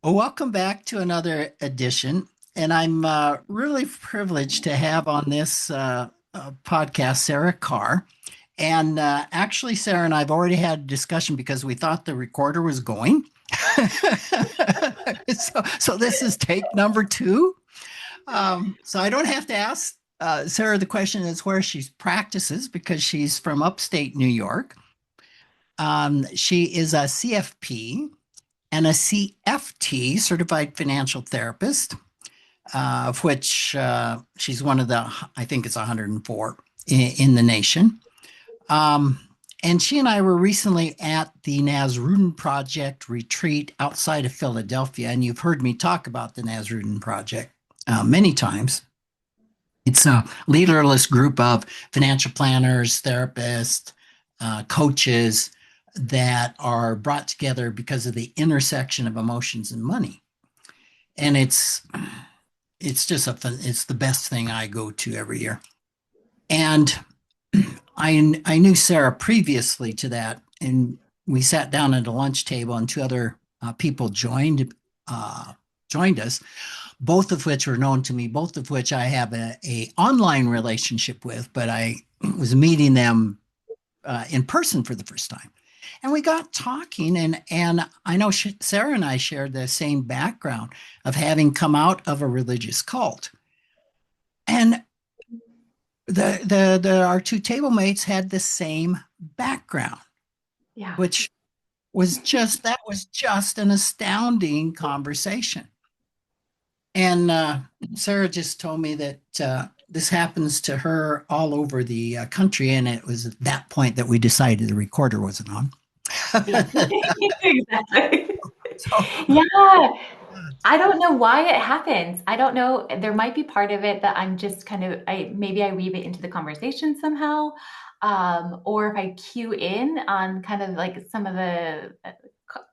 Well, welcome back to another edition. And I'm really privileged to have on this podcast Sarah Carr. And actually, Sarah and I have already had a discussion because we thought the recorder was going. So this is take number two. So I don't have to ask Sarah the question is where she practices because she's from upstate New York. She is a CFP and a CFT, Certified Financial Therapist, of which she's one of the, I think it's 104 in the nation. Um, and she and I were recently at the Nasrudin Project retreat outside of Philadelphia. And you've heard me talk about the Nasrudin Project many times. It's a leaderless group of financial planners, therapists, coaches that are brought together because of the intersection of emotions and money. And it's just it's the best thing I go to every year. And I knew Sarah previously to that, and we sat down at a lunch table, and two other people joined us, both of which were known to me, both of which I have a online relationship with, but I was meeting them in person for the first time. And we got talking, and I know Sarah and I shared the same background of having come out of a religious cult. And the our two table mates had the same background, Yeah. which was just an astounding conversation. And Sarah just told me that this happens to her all over the country, and it was at that point that we decided the recorder wasn't on. Yeah. Exactly. So, Yeah. I don't know why it happens. I don't know. There might be part of it that I'm just kind of, maybe I weave it into the conversation somehow. Or if I cue in on kind of like some of the,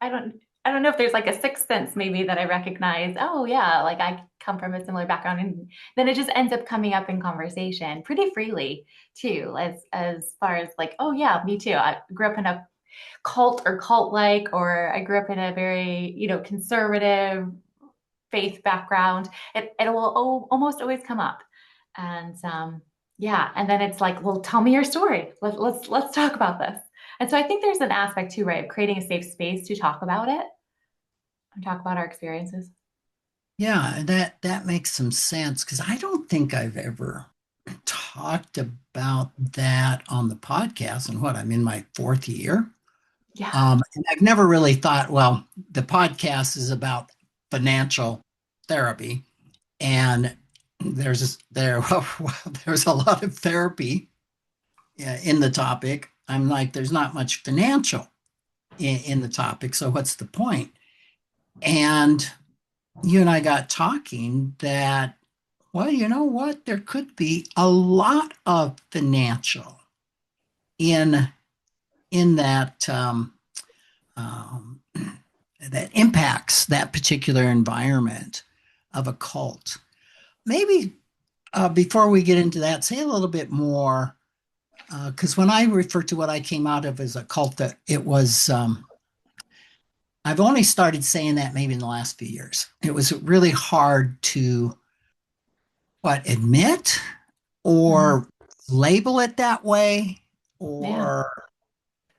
I don't, I don't know if there's like a sixth sense maybe that I recognize. Oh yeah, like I come from a similar background, and then it just ends up coming up in conversation pretty freely too, as far as like, oh yeah, me too. I grew up in a cult or cult like, or I grew up in a very, conservative faith background. It will almost always come up. And yeah, and then it's like, well, tell me your story. Let's talk about this. And so I think there's an aspect too, right, of creating a safe space to talk about it and talk about our experiences. yeah, that makes some sense because I don't think I've ever talked about that on the podcast. And what I'm in my fourth year. Yeah. And I've never really thought, well, the podcast is about financial therapy, and there's a lot of therapy in the topic. I'm like, there's not much financial in the topic, so what's the point? And you and I got talking that, well, you know what? There could be a lot of financial in in that um, that impacts that particular environment of a cult. Maybe before we get into that, say a little bit more, because when I refer to what I came out of as a cult, that it was, I've only started saying that maybe in the last few years. It was really hard to admit Mhm. or label it that way, Yeah. or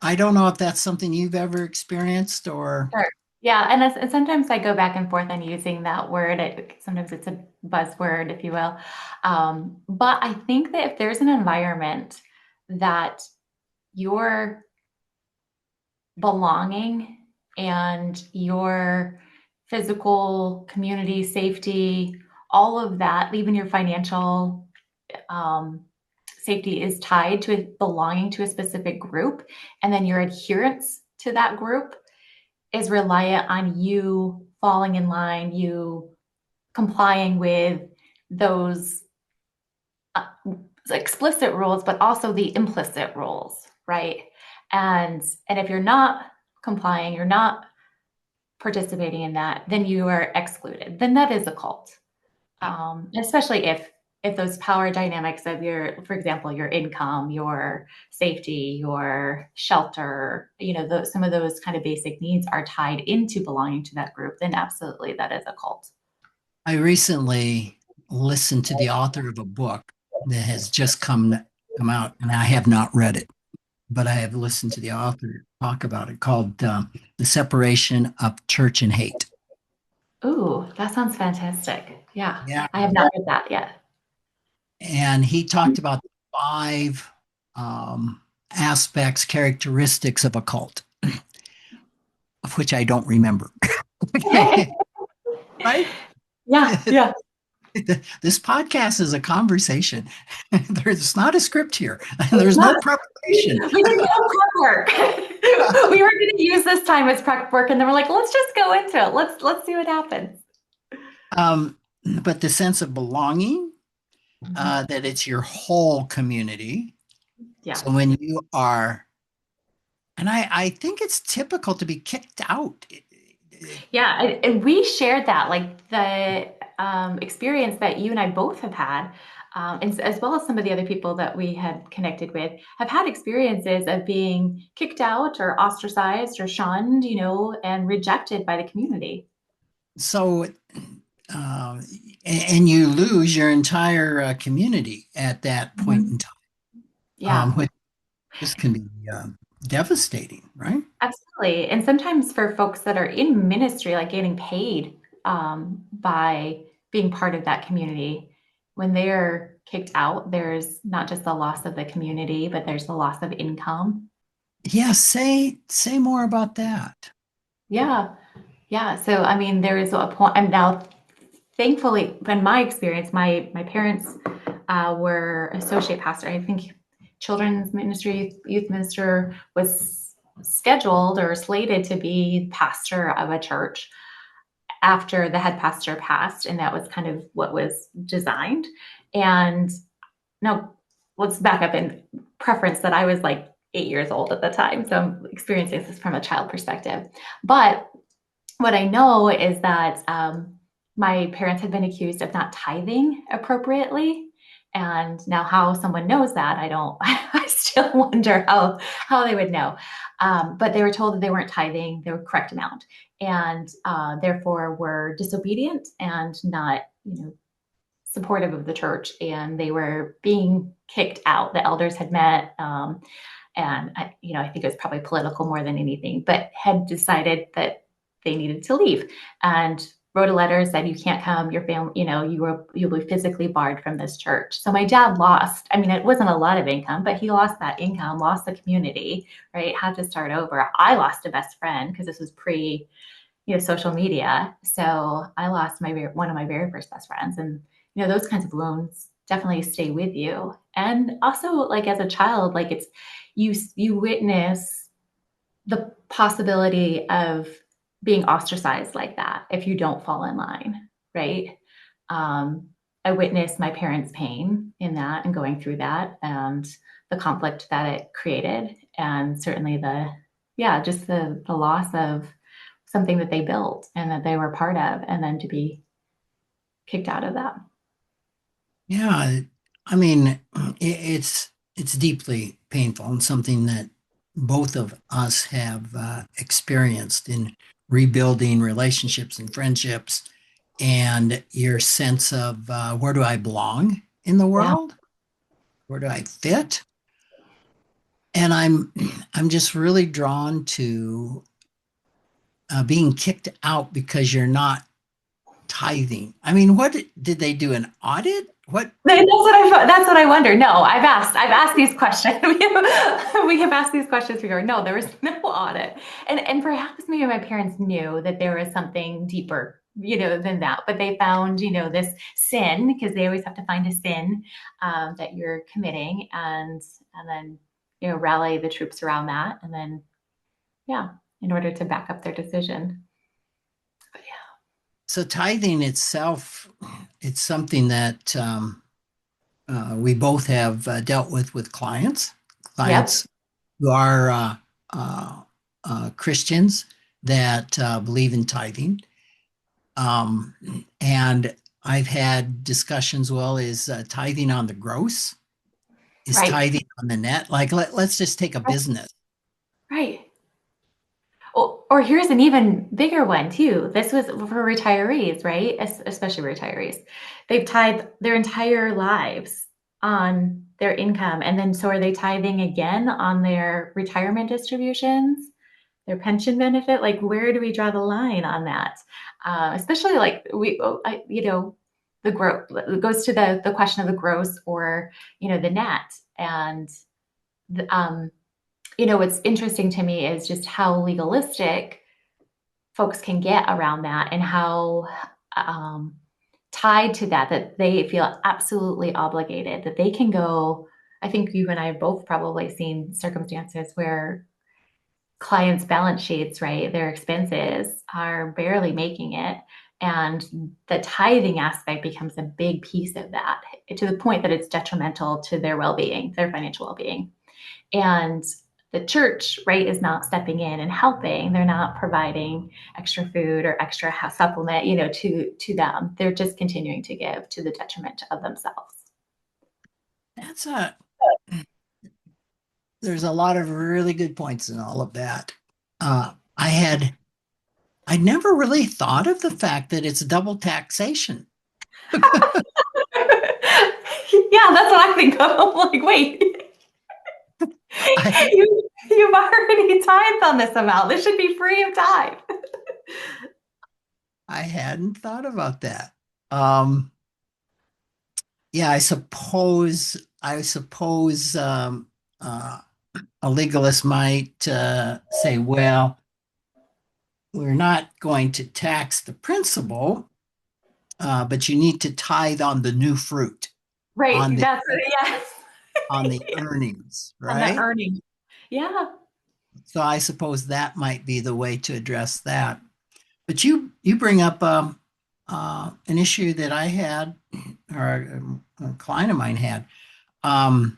I don't know if that's something you've ever experienced or. Sure. Yeah, and sometimes I go back and forth on using that word. Sometimes it's a buzzword, if you will. But I think that if there's an environment that your belonging and your physical community safety, all of that, even your financial um, safety is tied to belonging to a specific group, and then your adherence to that group is reliant on you falling in line, you complying with those uh, explicit rules, but also the implicit rules, right? And if you're not complying, you're not participating in that, then you are excluded. Then that is a cult, especially if those power dynamics of your, for example, your income, your safety, your shelter, some of those kind of basic needs are tied into belonging to that group, then absolutely that is a cult. I recently listened to the author of a book that has just come out, and I have not read it, but I have listened to the author talk about it, called "The Separation of Church and Hate." Ooh, that sounds fantastic. Yeah, Yeah, I have not read that yet. and he talked about five um, aspects, characteristics of a cult, of which I don't remember. Okay, right? Yeah, yeah. This podcast is a conversation. There's not a script here, and It's there's not, no preparation. we didn't know prep work. We were going to use this time as prep work, and then we're like, let's just go into it. Let's see what happens. Um, but the sense of belonging, Mhm. that it's your whole community. Yeah. So when you are, and I think it's typical to be kicked out. Yeah, and we shared that, like the experience that you and I both have had, and as well as some of the other people that we had connected with, have had experiences of being kicked out or ostracized or shunned, and rejected by the community. So, uh, and you lose your entire community at that point in Mhm. time, Yeah, which just can be devastating, right? absolutely. And sometimes for folks that are in ministry, like getting paid by being part of that community, when they're kicked out, there's not just the loss of the community, but there's the loss of income. Yeah, say more about that. Yeah. Yeah. So, I mean, there is a point, and now thankfully, in my experience, my parents were associate pastor. I think children's ministry, youth minister was scheduled or slated to be pastor of a church after the head pastor passed, and that was kind of what was designed. And now let's back up and preference that I was like 8 years old at the time, so I'm experiencing this from a child perspective. But what I know is that my parents had been accused of not tithing appropriately. And now, how someone knows that, I don't, I still wonder how they would know. But they were told that they weren't tithing the correct amount and therefore were disobedient and not, supportive of the church. And they were being kicked out. The elders had met. And I think it was probably political more than anything, but had decided that they needed to leave and wrote a letter, said, you can't come, your family, you'll be physically barred from this church. So my dad lost, I mean, it wasn't a lot of income, but he lost that income, lost the community, right? Had to start over. I lost a best friend because this was pre, social media. So I lost one of my very first best friends. And, those kinds of wounds definitely stay with you. And also like as a child, like you witness the possibility of being ostracized like that if you don't fall in line, right? Um, I witnessed my parents' pain in that and going through that and the conflict that it created, and certainly just the loss of something that they built and that they were part of, and then to be kicked out of that. Yeah, I mean, it's deeply painful and something that both of us have experienced in rebuilding relationships and friendships, and your sense of where do I belong in the Yeah. world? Where do I fit? And I'm just really drawn to being kicked out because you're not tithing. I mean, what did they do? An audit? What? That's what I wonder. No, I've asked these questions. We have asked these questions before. No, there was no audit. And perhaps maybe my parents knew that there was something deeper, than that. But they found, this sin, because they always have to find a sin that you're committing, and then, rally the troops around that. And then, yeah, in order to back up their decision. But So tithing itself, it's something that we both have dealt with yeah. Yep. clients who are uh, Christians that believe in tithing. And I've had discussions, well, is tithing on the gross? Is Right. tithing on the net? Like, let's just take a Right. business. Right. Or here's an even bigger one too. This was for retirees, right? Especially retirees. They've tithed their entire lives on their income, and then so are they tithing again on their retirement distributions, their pension benefit? Like, where do we draw the line on that? Especially like the growth it goes to the question of the gross or the net, and the, what's interesting to me is just how legalistic folks can get around that and how um, tied to that they feel absolutely obligated that they can go. I think you and I have both probably seen circumstances where clients' balance sheets, right, their expenses are barely making it. And the tithing aspect becomes a big piece of that to the point that it's detrimental to their well being, their financial well being. And the church, right, is not stepping in and helping. They're not providing extra food or extra supplement, to them. They're just continuing to give to the detriment of themselves. That's a There's a lot of really good points in all of that. I'd never really thought of the fact that it's double taxation. Yeah, that's what I think of. I'm like, wait, I you've already tithed on this amount. This should be free of tithe. I hadn't thought about that. Um, yeah, I suppose uh, a legalist might say, well, we're not going to tax the principal, but you need to tithe on the new fruit, on Right. the That's yes. on the earnings, On the right? earning. Yeah. So I suppose that might be the way to address that. But you bring up an issue that I had, or a client of mine had. Um,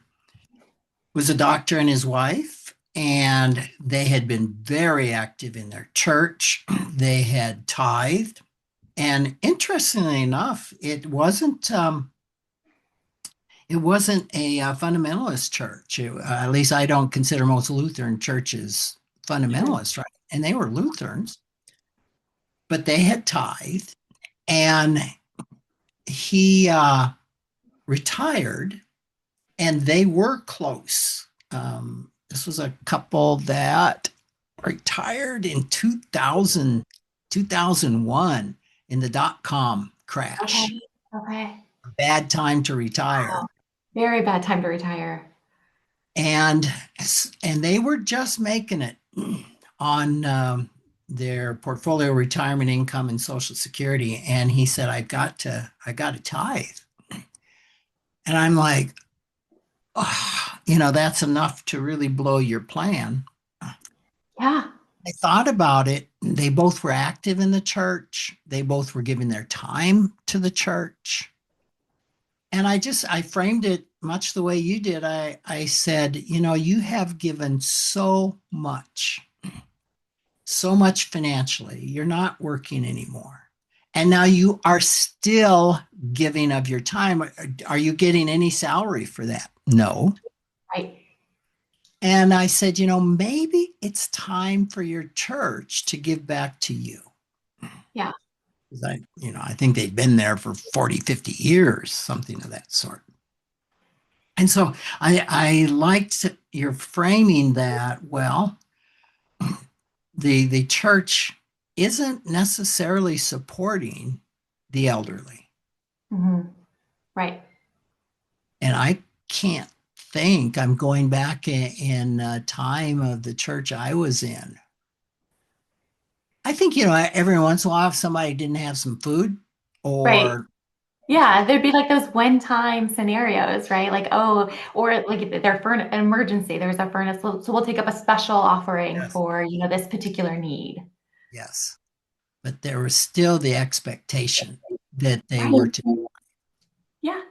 was a doctor and his wife, and they had been very active in their church. They had tithed, and interestingly enough, it wasn't a fundamentalist church. At least I don't consider most Lutheran churches Sure. fundamentalist, right? And they were Lutherans, but they had tithed, and he retired, and they were close. This was a couple that retired in 2001 in the dot-com crash. Okay. Okay. Bad time to retire. Wow. Very bad time to retire. and and they were just making it on their portfolio retirement income and Social Security. And he said, I got to tithe. And I'm like, oh, that's enough to really blow your plan. Yeah. I thought about it. They both were active in the church. They both were giving their time to the church. And I framed it much the way you did. I said, you have given so much financially. You're not working anymore. And now you are still giving of your time. Are you getting any salary for that? No. Right. And I said, maybe it's time for your church to give back to you. Yeah. 'Cause I think they've been there for 40, 50 years, something of that sort. And so I liked your framing that, well, the church isn't necessarily supporting the elderly. Hmm. Right. And I can't think, I'm going back in time of the church I was in. I think, every once in a while, if somebody didn't have some food Right. or Yeah, there'd be like those one-time scenarios, right? Like, oh, or like they're for an emergency, there's a furnace, so we'll take up a special offering yes, for, this particular need. yes, but there was still the expectation that they were Right. to. Yeah.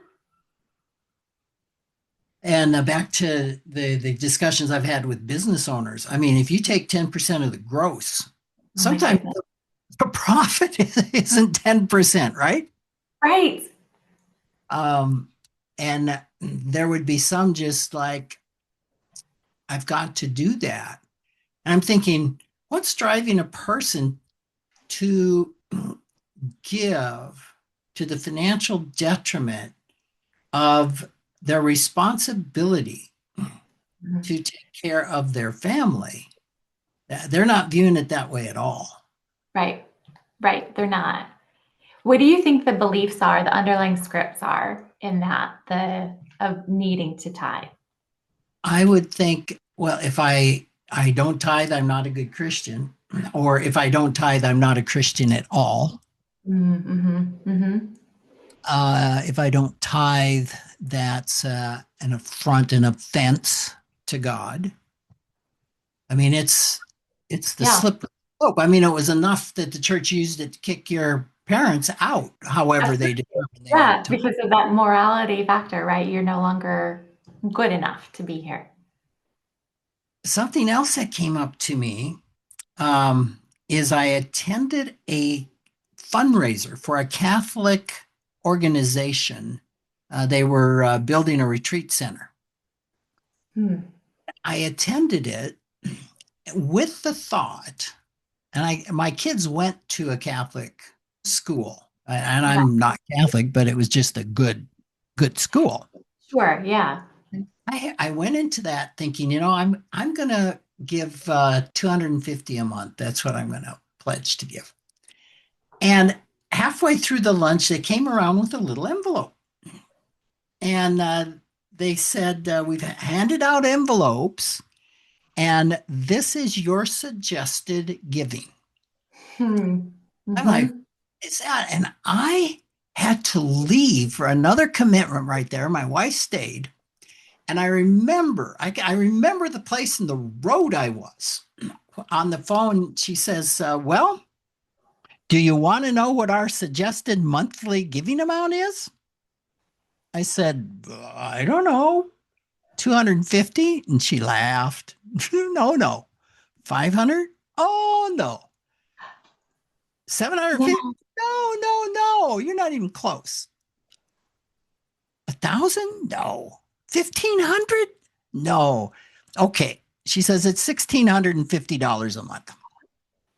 And back to the discussions I've had with business owners. I mean, if you take 10% of the gross, Oh my sometimes goodness. the profit isn't 10%, right? Right. Um, and there would be some just like, I've got to do that. And I'm thinking, what's driving a person to give to the financial detriment of their responsibility Mhm. to take care of their family? They're not viewing it that way at all. Right. Right. They're not. What do you think the beliefs are, the underlying scripts are in that, the of needing to tithe? I would think, well, if I don't tithe, I'm not a good Christian, or if I don't tithe, I'm not a Christian at all. Mm-hmm. Mm-hmm. If I don't tithe, that's an affront, an offense to God. I mean, it's the Yeah. slippery slope. I mean, it was enough that the church used it to kick your parents out, however they determined they Yeah, would tithe. because of that morality factor, right? You're no longer good enough to be here. Something else that came up to me is I attended a fundraiser for a Catholic organization. They were building a retreat center. Hmm. I attended it with the thought, and my kids went to a Catholic school, and Yeah. I'm not Catholic, but it was just a good school. Sure. Yeah. I went into that thinking, I'm gonna give 250 a month. That's what I'm gonna pledge to give. And halfway through the lunch, they came around with a little envelope, and they said, "We've handed out envelopes, and this is your suggested giving." Hmm. I'm like, Mm-hmm. "Is that?" And I had to leave for another commitment right there. My wife stayed. And I remember the place and the road I was. On the phone, she says, "Well, do you want to know what our suggested monthly giving amount is?" I said, "I don't know, 250." And she laughed. "No, no. 500? Oh, no. Yeah. 750? No, no, no. You're not even close. 1,000? No. 1,500? No." Okay. She says it's $1,650 a month.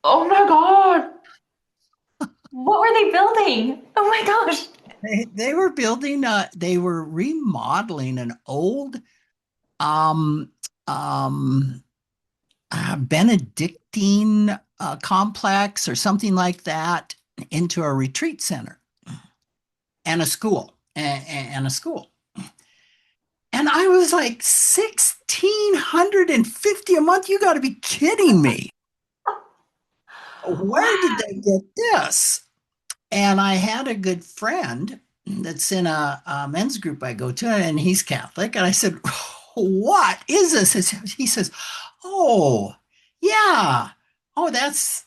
Oh my God. What were they building? Oh my gosh. They were they were remodeling an old um, um, Benedictine complex or something like that into a retreat center and a school and a school. And I was like, 1,650 a month? You got to be kidding me. Where did Wow. they get this? And I had a good friend that's in a men's group I go to, and he's Catholic. And I said, "What is this?" He says, "Oh, yeah. Oh, that's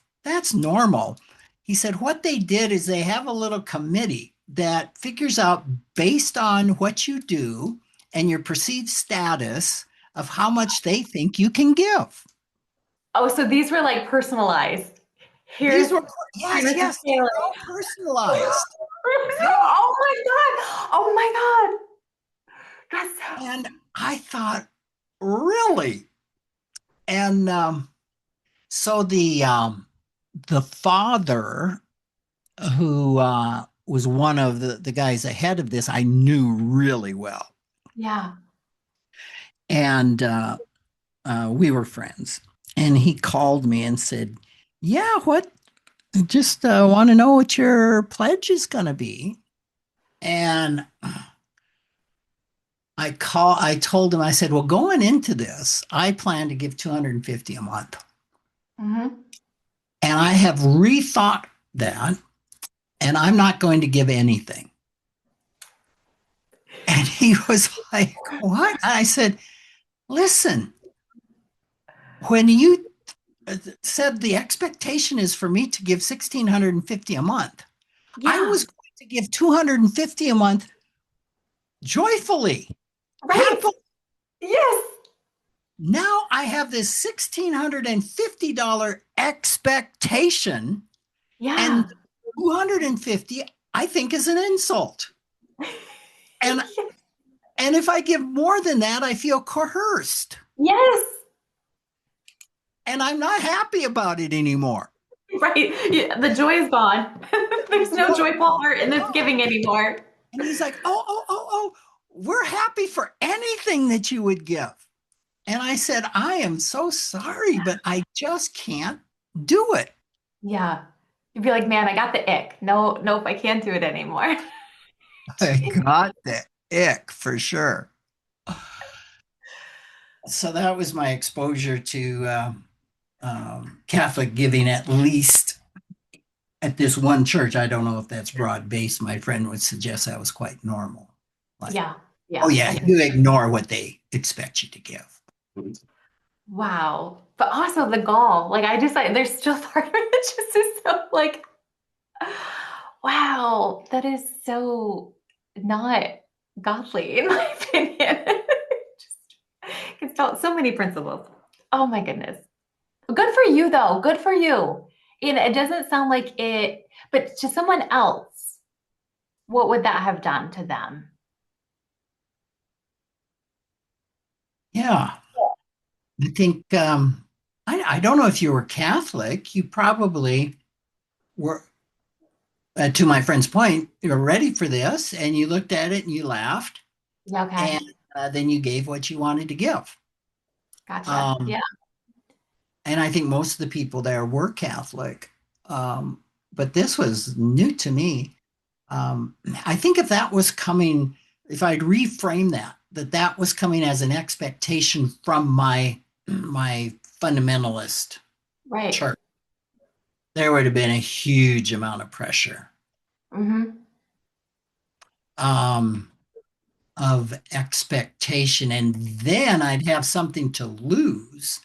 normal." He said, "What they did is they have a little committee that figures out based on what you do and your perceived status of how much they think you can give." Oh, so these were like personalized. These Here's were, yes, here's the yes, they were ceiling. all personalized. Yeah. Oh my God. Oh my God. That's so And I thought, really? And so the father who was one of the guys ahead of this, I knew really well. yeah. And we were friends. And he called me and said, "Yeah, what? Just want to know what your pledge is going to be." And I told him, I said, "Well, going into this, I plan to give 250 a month. Mm-hmm. And I have rethought that, and I'm not going to give anything." And he was like, "What?" I said, "Listen, when you said the expectation is for me to give 1,650 a month, I Yeah. was going to give 250 a month joyfully, Right. happily. Yes. Now I have this $1,650 expectation, Yeah. and 250 I think is an insult. And and if I give more than that, I feel coerced. Yes. And I'm not happy about it anymore. Right. Yeah, the joy is gone. There's no joyful heart in this giving anymore. And he's like, oh, we're happy for anything that you would give. And I said, I am so sorry, but I just can't do it. Yeah. You'd be like, man, I got the ick. No, nope, I can't do it anymore. I got the ick for sure. So that was my exposure to Catholic giving, at least at this one church. I don't know if that's broad based. My friend would suggest that was quite normal. Like, Yeah. oh, Yeah. yeah, you ignore what they expect you to give. Wow. But also the gall. Like I just like there's still part of it that just is so like, wow, that is so not godly in my opinion. Just it's so many principles. Oh my goodness. Good for you though. Good for you. And it doesn't sound like it, but to someone else, what would that have done to them? Yeah. I think, I don't know if you were Catholic. You probably were, to my friend's point, you were ready for this and you looked at it and you laughed Yeah, okay. and then you gave what you wanted to give. Gotcha. Um, Yeah. and I think most of the people there were Catholic. Um, but this was new to me. I think if that was coming, if I'd reframe that was coming as an expectation from my fundamentalist Right. church, there would have been a huge amount of pressure, Mm-hmm. um, of expectation, and then I'd have something to lose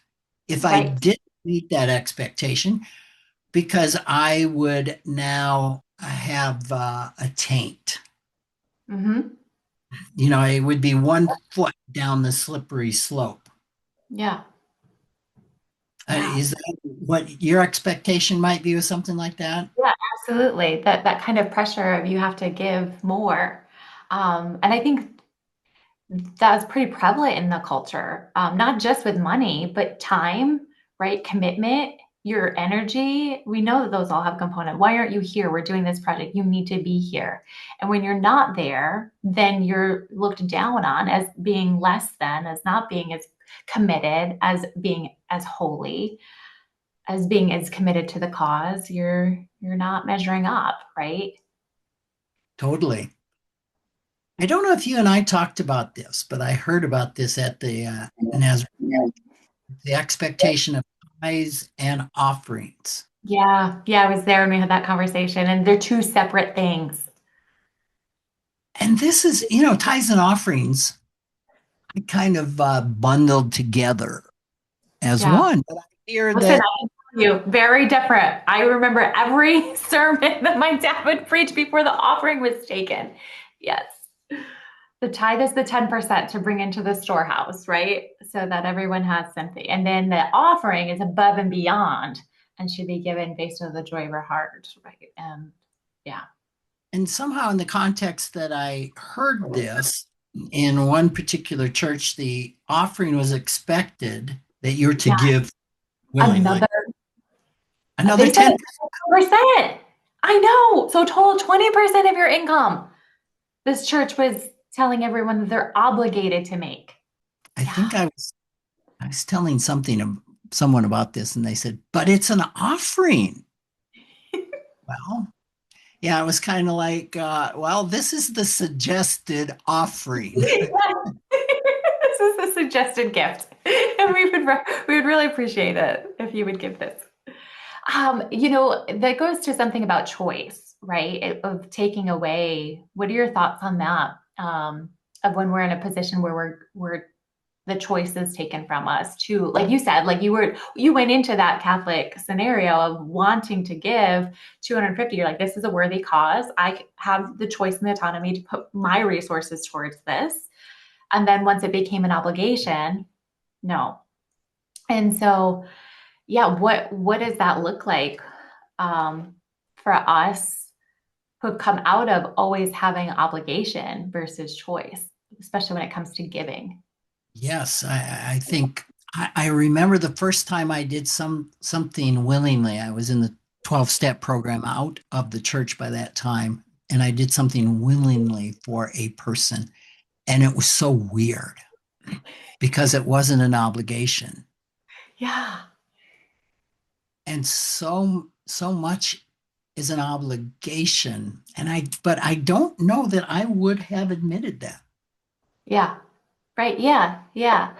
if I Right. didn't meet that expectation, because I would now have a taint. Mm-hmm. It would be one foot down the slippery slope. Yeah. Yeah. Is that what your expectation might be with something like that? Yeah, absolutely. That kind of pressure of you have to give more. And I think that's pretty prevalent in the culture, not just with money, but time, right? Commitment, your energy. We know that those all have component. Why aren't you here? We're doing this project. You need to be here. And when you're not there, then you're looked down on as being less than, as not being as committed, as being as holy, as being as committed to the cause. You're not measuring up, right? Totally. I don't know if you and I talked about this, but I heard about this at the Nazareth, the expectation of tithes and offerings. Yeah, yeah, I was there when we had that conversation, and they're two separate things. And this is, tithes and offerings kind of bundled together as Yeah. one. But I hear Listen, that, I can tell you, very different. I remember every sermon that my dad would preach before the offering was taken. Yes. The tithe is the 10% to bring into the storehouse, right? So that everyone has something. And then the offering is above and beyond and should be given based on the joy of our heart, right? And yeah. and somehow in the context that I heard this, in one particular church, the offering was expected that you're to Yeah. give willingly. Another, Another they said 10. 2%. I know. So total 20% of your income. This church was telling everyone that they're obligated to make. I Yeah. think I was telling someone about this, and they said, but it's an offering. Well, yeah, it was kind of like, well, this is the suggested offering. This is the suggested gift. And we would really appreciate it if you would give this. That goes to something about choice, right? Of taking away. What are your thoughts on that? Of when we're in a position where we're the choice is taken from us to, like you said, like you went into that Catholic scenario of wanting to give 250. You're like, this is a worthy cause. I have the choice and the autonomy to put my resources towards this. And then once it became an obligation, no. And so, yeah, what does that look like, for us? who have come out of always having obligation versus choice, especially when it comes to giving. Yes, I think I remember the first time I did something willingly. I was in the 12-step program out of the church by that time, and I did something willingly for a person, and it was so weird because it wasn't an obligation. Yeah. And so much is an obligation. But I don't know that I would have admitted that. Yeah. Right. Yeah. Yeah.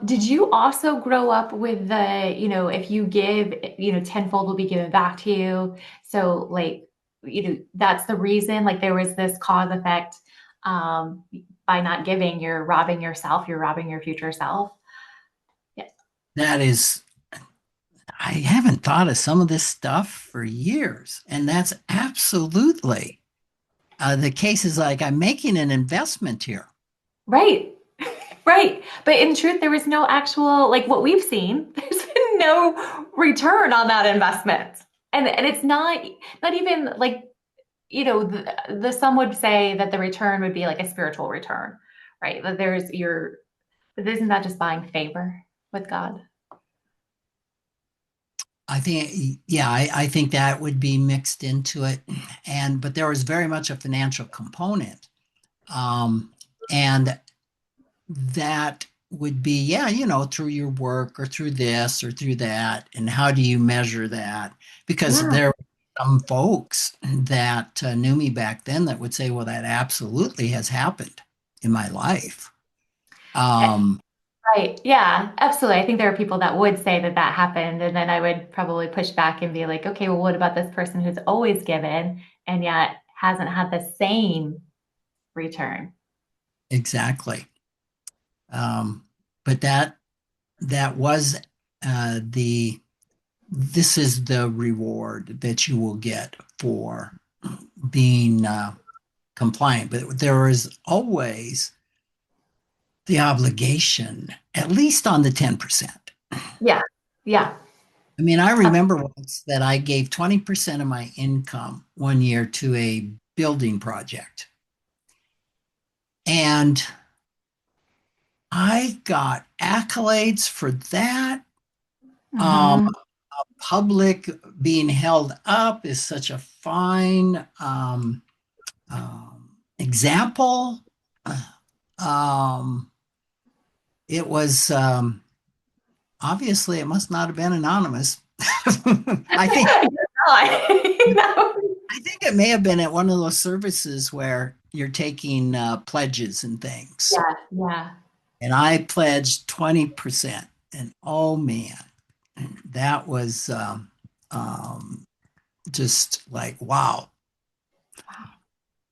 Did you also grow up with the, if you give, tenfold will be given back to you. So like, that's the reason, like there was this cause effect, um, by not giving, you're robbing yourself, you're robbing your future self. Yeah. That is, I haven't thought of some of this stuff for years. And that's absolutely the case is like I'm making an investment here. Right. Right. But in truth, there was no actual, like what we've seen, there's been no return on that investment. And it's not even like, the some would say that the return would be like a spiritual return, right? That there's your, but isn't that just buying favor with God? I think, yeah, I think that would be mixed into it. But there was very much a financial component. Um, and that would be, yeah, through your work or through this or through that. And how do you measure that? Because Yeah. there were some folks that knew me back then that would say, well, that absolutely has happened in my life. Um, Right. Yeah, absolutely. I think there are people that would say that that happened. And then I would probably push back and be like, okay, well, what about this person who's always given and yet hasn't had the same return? exactly. Um, but that was the this is the reward that you will get for being compliant. But there is always the obligation, at least on the 10%. Yeah. Yeah. I mean, I remember once that I gave 20% of my income one year to a building project. And I got accolades for that. Um, Hmm. Public being held up is such a fine example. Um, it was obviously it must not have been anonymous. I think No. I think it may have been at one of those services where you're taking pledges and things. Yeah. Yeah. And I pledged 20%. And oh man, that was um, just like, wow.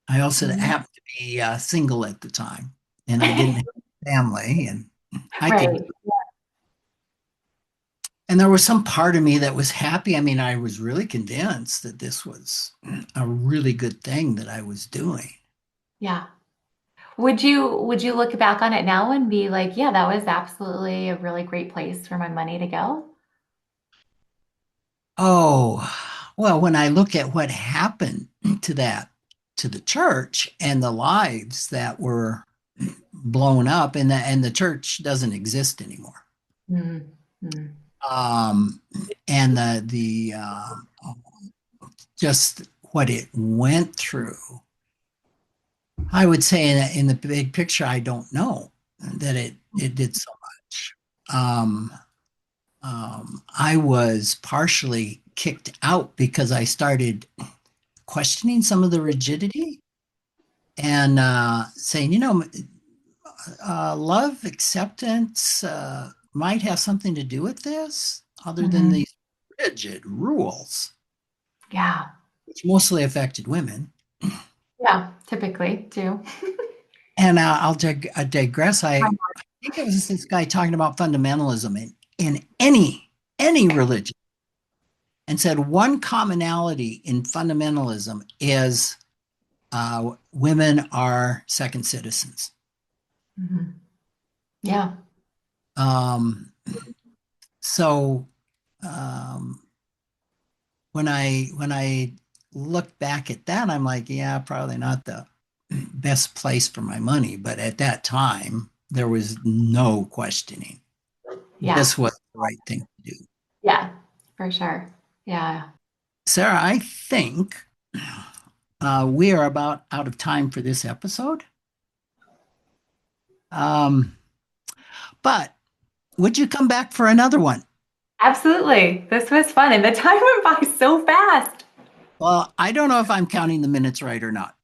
I also Mhm. happened to be single at the time and I didn't have a family. And I could, Right. and there was some part of me that was happy. I mean, I was really convinced that this was a really good thing that I was doing. Yeah. Would you look back on it now and be like, yeah, that was absolutely a really great place for my money to go? Oh, well, when I look at what happened to that, to the church and the lives that were blown up, and the church doesn't exist anymore. Mm-hmm. Um, and the just what it went through, I would say in the big picture, I don't know that it did so much. Um, I was partially kicked out because I started questioning some of the rigidity and saying, love, acceptance might have something to do with this, other than Hmm. these rigid rules, Yeah. which mostly affected women. Yeah. Typically, too. And I digress. I think it was this guy talking about fundamentalism in any religion, and said one commonality in fundamentalism is women are second citizens. Hmm. Yeah. Um, so um, when I look back at that, I'm like, yeah, probably not the best place for my money. But at that time, there was no questioning. Yeah. This was the right thing to do. Yeah, for sure. Yeah. Sarah, I think we are about out of time for this episode. Um, but would you come back for another one? Absolutely. This was fun. And the time went by so fast. Well, I don't know if I'm counting the minutes right or not.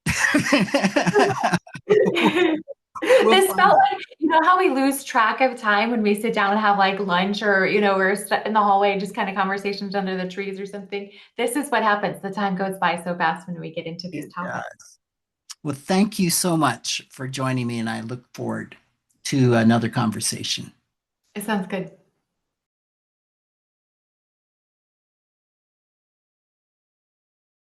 We'll This find felt out. like, you know, how we lose track of time when we sit down and have like lunch or, you know, we're in the hallway, just kind of conversations under the trees or something. This is what happens. The time goes by so fast when we get into these It topics. does. Well, thank you so much for joining me, and I look forward to another conversation. It sounds good.